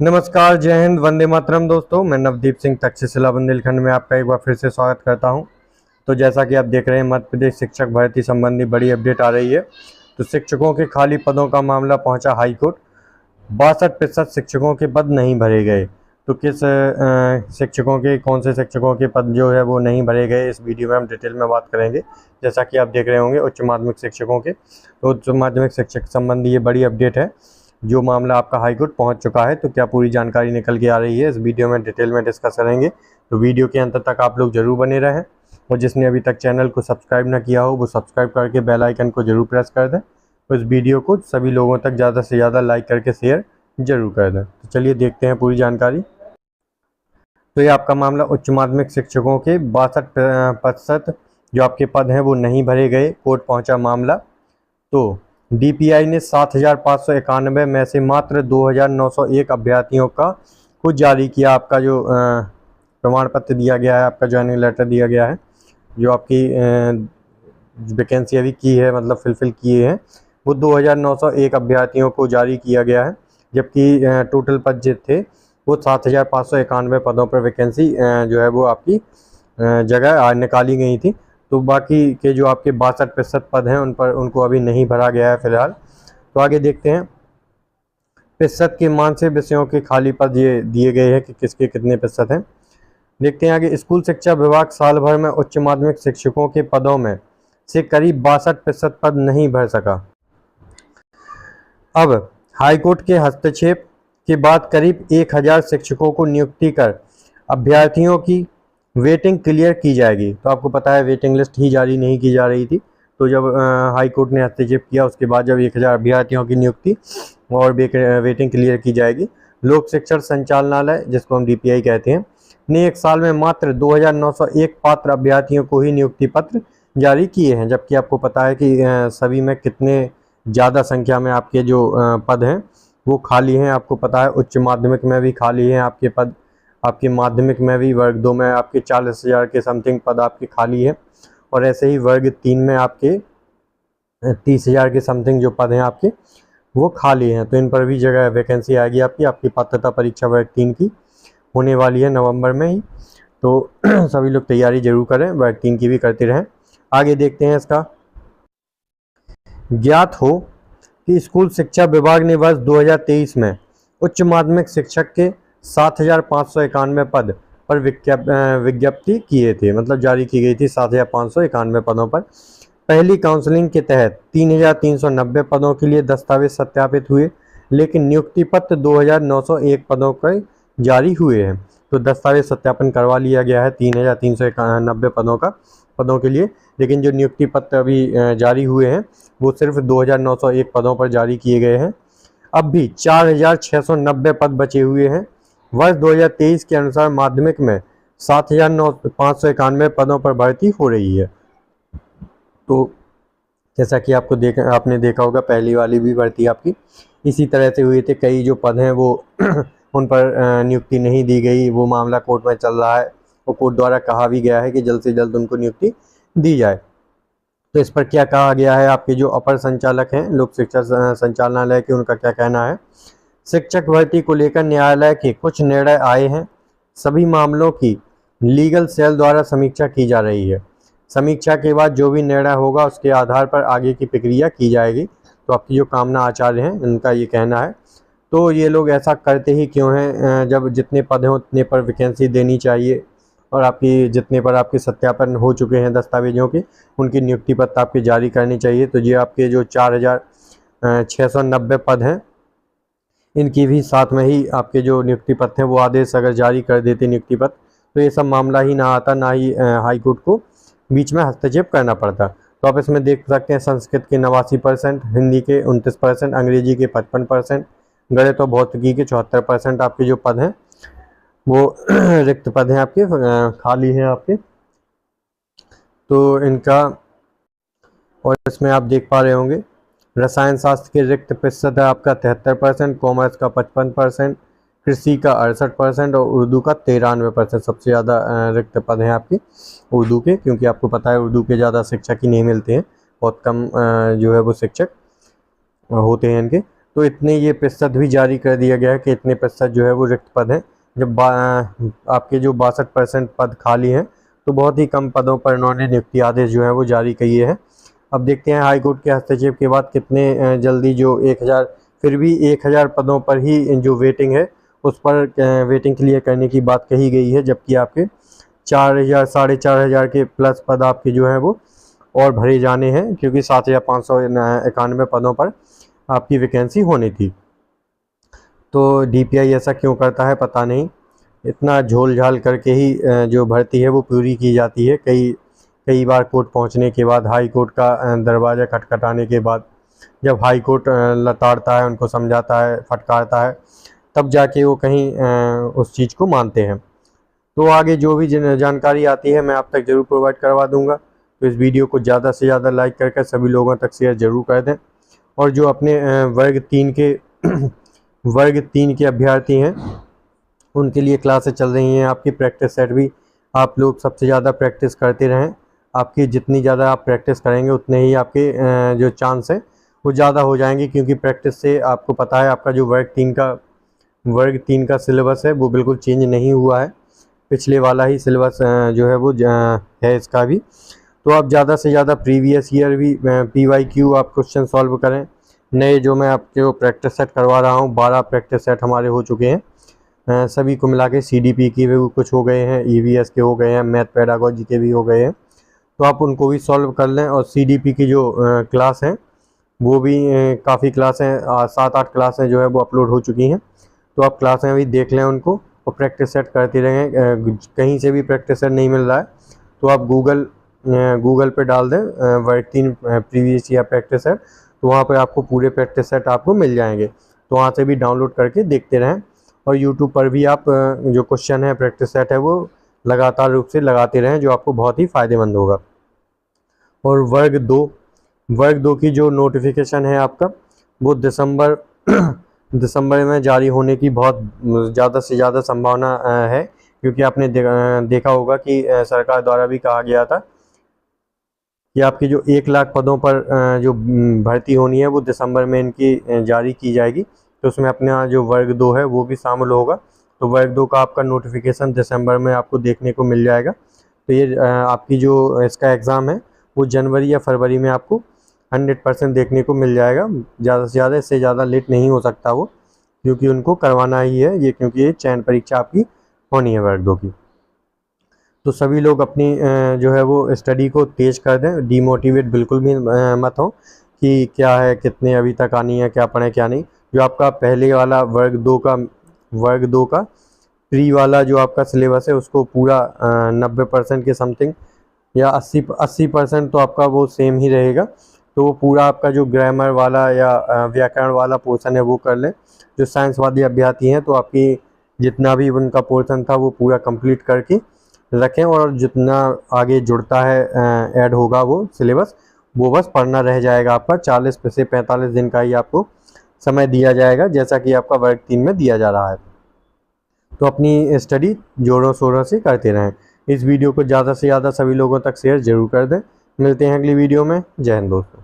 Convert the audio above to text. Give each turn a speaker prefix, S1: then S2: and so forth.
S1: नमस्कार, जय हिंद, वंदे मातरम। दोस्तों, मैं नवदीप सिंह तक्षशिला बुंदेलखंड में आपका एक बार फिर से स्वागत करता हूं। तो जैसा कि आप देख रहे हैं, मध्य प्रदेश शिक्षक भर्ती संबंधी बड़ी अपडेट आ रही है। तो शिक्षकों के खाली पदों का मामला पहुंचा हाई कोर्ट। 62% शिक्षकों के पद नहीं भरे गए। तो किस शिक्षकों के, कौन से शिक्षकों के पद जो है वो नहीं भरे गए, इस वीडियो में हम डिटेल में बात करेंगे। जैसा कि आप देख रहे होंगे, उच्च माध्यमिक शिक्षकों के, तो उच्च माध्यमिक शिक्षक संबंधी ये बड़ी अपडेट है, जो मामला आपका हाईकोर्ट पहुंच चुका है। तो क्या पूरी जानकारी निकल के आ रही है, इस वीडियो में डिटेल में डिस्कस करेंगे। तो वीडियो के अंत तक आप लोग जरूर बने रहें, और जिसने अभी तक चैनल को सब्सक्राइब ना किया हो वो सब्सक्राइब करके बेल आइकन को जरूर प्रेस कर दें। तो इस वीडियो को सभी लोगों तक ज़्यादा से ज़्यादा लाइक करके शेयर जरूर कर दें। तो चलिए देखते हैं पूरी जानकारी। तो ये आपका मामला उच्च माध्यमिक शिक्षकों के 62% जो आपके पद हैं वो नहीं भरे गए, कोर्ट पहुंचा मामला। तो डीपीआई ने 7,591 में से मात्र 2,901 अभ्यर्थियों को जारी किया। आपका जो प्रमाण पत्र दिया गया है, आपका ज्वाइनिंग लेटर दिया गया है, जो आपकी वैकेंसी अभी की है, मतलब फिलफिल किए हैं, वो 2,901 अभ्यर्थियों को जारी किया गया है। जबकि टोटल पद जो थे वो 7,591 पदों पर वैकेंसी जो है वो आपकी जगह निकाली गई थी। तो बाकी के जो आपके 62% पद हैं उनको अभी नहीं भरा गया है फिलहाल। तो आगे देखते हैं, प्रतिशत के मान से विषयों के खाली पद ये दिए गए हैं कि किसके कितने प्रतिशत हैं। देखते हैं आगे। स्कूल शिक्षा विभाग साल भर में उच्च माध्यमिक शिक्षकों के पदों में से करीब 62% पद नहीं भर सका। अब हाईकोर्ट के हस्तक्षेप के बाद करीब 1,000 शिक्षकों को नियुक्ति कर अभ्यर्थियों की वेटिंग क्लियर की जाएगी। तो आपको पता है वेटिंग लिस्ट ही जारी नहीं की जा रही थी। तो जब हाई कोर्ट ने हस्तक्षेप किया, उसके बाद जब 1,000 अभ्यर्थियों की नियुक्ति और वेटिंग क्लियर की जाएगी। लोक शिक्षण संचालनालय, जिसको हम डीपीआई कहते हैं, ने एक साल में मात्र 2,901 पात्र अभ्यर्थियों को ही नियुक्ति पत्र जारी किए हैं। जबकि आपको पता है कि सभी में कितने ज़्यादा संख्या में आपके जो पद हैं वो खाली हैं। आपको पता है उच्च माध्यमिक में भी खाली हैं आपके पद, आपके माध्यमिक में भी वर्ग 2 में आपके 40,000 के समथिंग पद आपके खाली है, और ऐसे ही वर्ग 3 में आपके 30,000 के समथिंग जो पद हैं आपके वो खाली हैं। तो इन पर भी जगह वैकेंसी आएगी आपकी पात्रता परीक्षा वर्ग 3 की होने वाली है नवंबर में ही। तो सभी लोग तैयारी जरूर करें, वर्ग 3 की भी करते रहें। आगे देखते हैं इसका। ज्ञात हो कि स्कूल शिक्षा विभाग ने वर्ष 2023 में उच्च माध्यमिक शिक्षक के 7,591 पद पर विज्ञप्ति किए थे, मतलब जारी की गई थी 7,591 पदों पर। पहली काउंसलिंग के तहत 3,390 पदों के लिए दस्तावेज सत्यापित हुए, लेकिन नियुक्ति पत्र 2,901 पदों पर जारी हुए हैं। तो दस्तावेज सत्यापन करवा लिया गया है 3,390 पदों के लिए, लेकिन जो नियुक्ति पत्र अभी जारी हुए हैं वो सिर्फ 2,901 पदों पर जारी किए गए हैं। अब भी 4,690 पद बचे हुए हैं। वर्ष 2023 के अनुसार माध्यमिक में 7,591 पदों पर भर्ती हो रही है। तो जैसा कि आपने देखा होगा, पहली वाली भी भर्ती आपकी इसी तरह से हुई थी। कई जो पद हैं वो उन पर नियुक्ति नहीं दी गई, वो मामला कोर्ट में चल रहा है, और कोर्ट द्वारा कहा भी गया है कि जल्द से जल्द उनको नियुक्ति दी जाए। तो इस पर क्या कहा गया है, आपके जो अपर संचालक हैं लोक शिक्षा संचालनालय के, उनका क्या कहना है। शिक्षक भर्ती को लेकर न्यायालय के कुछ निर्णय आए हैं। सभी मामलों की लीगल सेल द्वारा समीक्षा की जा रही है। समीक्षा के बाद जो भी निर्णय होगा उसके आधार पर आगे की प्रक्रिया की जाएगी। तो आपकी जो कामना आचार्य हैं उनका ये कहना है। तो ये लोग ऐसा करते ही क्यों हैं, जब जितने पद हैं उतने पर वैकेंसी देनी चाहिए, और आपकी जितने पर आपके सत्यापन हो चुके हैं दस्तावेजों के, उनकी नियुक्ति पत्र आपके जारी करनी चाहिए। तो ये आपके जो 4,690 पद हैं, इनकी भी साथ में ही आपके जो नियुक्ति पत्र हैं वो आदेश अगर जारी कर देते नियुक्ति पत्र, तो ये सब मामला ही ना आता, ना ही हाई कोर्ट को बीच में हस्तक्षेप करना पड़ता। तो आप इसमें देख सकते हैं, संस्कृत के 89%, हिंदी के 29%, अंग्रेजी के 55%, गणित और भौतिकी के 74% आपके जो पद हैं वो रिक्त पद हैं आपके, खाली हैं आपके। तो इनका, और इसमें आप देख पा रहे होंगे, रसायन शास्त्र के रिक्त प्रतिशत है आपका 73%, कॉमर्स का 55%, कृषि का 68% और उर्दू का 93%। सबसे ज़्यादा रिक्त पद हैं आपके उर्दू के, क्योंकि आपको पता है उर्दू के ज़्यादा शिक्षक ही नहीं मिलते हैं, बहुत कम जो है वो शिक्षक होते हैं इनके। तो इतने ये प्रतिशत भी जारी कर दिया गया है कि इतने प्रतिशत जो है वो रिक्त पद हैं। जब आपके जो 62% पद खाली हैं, तो बहुत ही कम पदों पर इन्होंने नियुक्ति आदेश जो है वो जारी किए हैं। अब देखते हैं हाईकोर्ट के हस्तक्षेप के बाद कितने जल्दी जो 1000, फिर भी 1000 पदों पर ही जो वेटिंग है उस पर वेटिंग क्लियर करने की बात कही गई है, जबकि आपके 4000 4500 के प्लस पद आपके जो हैं वो और भरे जाने हैं, क्योंकि 7591 पदों पर आपकी वैकेंसी होनी थी। तो DPI ऐसा क्यों करता है पता नहीं, इतना झोल झाल करके ही जो भर्ती है वो पूरी की जाती है। कई बार कोर्ट पहुंचने के बाद, हाई कोर्ट का दरवाज़ा खटखटाने के बाद, जब हाई कोर्ट लताड़ता है, उनको समझाता है, फटकारता है, तब जाके वो कहीं उस चीज़ को मानते हैं। तो आगे जो भी जानकारी आती है मैं आप तक ज़रूर प्रोवाइड करवा दूंगा। तो इस वीडियो को ज़्यादा से ज़्यादा लाइक करके सभी लोगों तक शेयर ज़रूर कर दें। और जो अपने वर्ग 3 के अभ्यर्थी हैं, उनके लिए क्लासेस चल रही हैं। आपकी प्रैक्टिस सेट भी आप लोग सबसे ज़्यादा प्रैक्टिस करते रहें। आपकी जितनी ज़्यादा आप प्रैक्टिस करेंगे उतने ही आपके जो चांस है वो ज़्यादा हो जाएंगे, क्योंकि प्रैक्टिस से आपको पता है आपका जो वर्ग 3 का सिलेबस है वो बिल्कुल चेंज नहीं हुआ है। पिछले वाला ही सिलेबस जो है वो है इसका भी। तो आप ज़्यादा से ज़्यादा प्रीवियस ईयर भी PYQ आप क्वेश्चन सॉल्व करें। नए जो मैं आपके प्रैक्टिस सेट करवा रहा हूँ, 12 प्रैक्टिस सेट हमारे हो चुके हैं। सभी को मिला के CDP के भी कुछ हो गए हैं, EVS के हो गए हैं, मैथ पेडागोजी के भी हो गए हैं। तो आप उनको भी सॉल्व कर लें। और CDP की जो क्लास हैं वो भी काफ़ी क्लास हैं, 7-8 क्लासें जो है वो अपलोड हो चुकी हैं। तो आप क्लासें भी देख लें उनको और प्रैक्टिस सेट करते रहें। कहीं से भी प्रैक्टिस सेट नहीं मिल रहा है तो आप गूगल पे डाल दें वर्ग 3 प्रीवियस ईयर प्रैक्टिस सेट, तो वहाँ पर आपको पूरे प्रैक्टिस सेट आपको मिल जाएंगे। तो वहाँ से भी डाउनलोड करके देखते रहें। और यूट्यूब पर भी आप जो क्वेश्चन है, प्रैक्टिस सेट है, वो लगातार रूप से लगाते रहें, जो आपको बहुत ही फ़ायदेमंद होगा। और वर्ग 2 की जो नोटिफिकेशन है आपका, वो दिसंबर में जारी होने की बहुत ज़्यादा से ज़्यादा संभावना है, क्योंकि आपने देखा होगा कि सरकार द्वारा भी कहा गया था कि आपकी जो 1 लाख पदों पर जो भर्ती होनी है वो दिसंबर में इनकी जारी की जाएगी। तो उसमें अपना जो वर्ग 2 है वो भी शामिल होगा। तो वर्ग 2 का आपका नोटिफिकेशन दिसंबर में आपको देखने को मिल जाएगा। तो ये आपकी जो इसका एग्ज़ाम है वो जनवरी या फरवरी में आपको 100% देखने को मिल जाएगा। ज़्यादा से ज़्यादा, इससे ज़्यादा लेट नहीं हो सकता वो, क्योंकि उनको करवाना ही है ये, क्योंकि ये चयन परीक्षा आपकी होनी है वर्ग 2 की। तो सभी लोग अपनी जो है वो स्टडी को तेज़ कर दें, डीमोटिवेट बिल्कुल भी मत हो कि क्या है, कितने अभी तक आनी है, क्या पढ़ें क्या नहीं। जो आपका पहले वाला वर्ग 2 का प्री वाला जो आपका सिलेबस है उसको पूरा 90% के समथिंग या 80% तो आपका वो सेम ही रहेगा। तो वो पूरा आपका जो ग्रामर वाला या व्याकरण वाला पोर्शन है वो कर लें। जो साइंसवादी अभ्यर्थी हैं तो आपकी जितना भी उनका पोर्शन था वो पूरा कंप्लीट करके रखें, और जितना आगे जुड़ता है ऐड होगा वो सिलेबस, वो बस पढ़ना रह जाएगा। आपका 40 से 45 दिन का ही आपको समय दिया जाएगा, जैसा कि आपका वर्ग 3 में दिया जा रहा है। तो अपनी स्टडी जोरों शोरों से करते रहें। इस वीडियो को ज़्यादा से ज़्यादा सभी लोगों तक शेयर जरूर कर दें। मिलते हैं अगली वीडियो में। जय हिंद दोस्तों।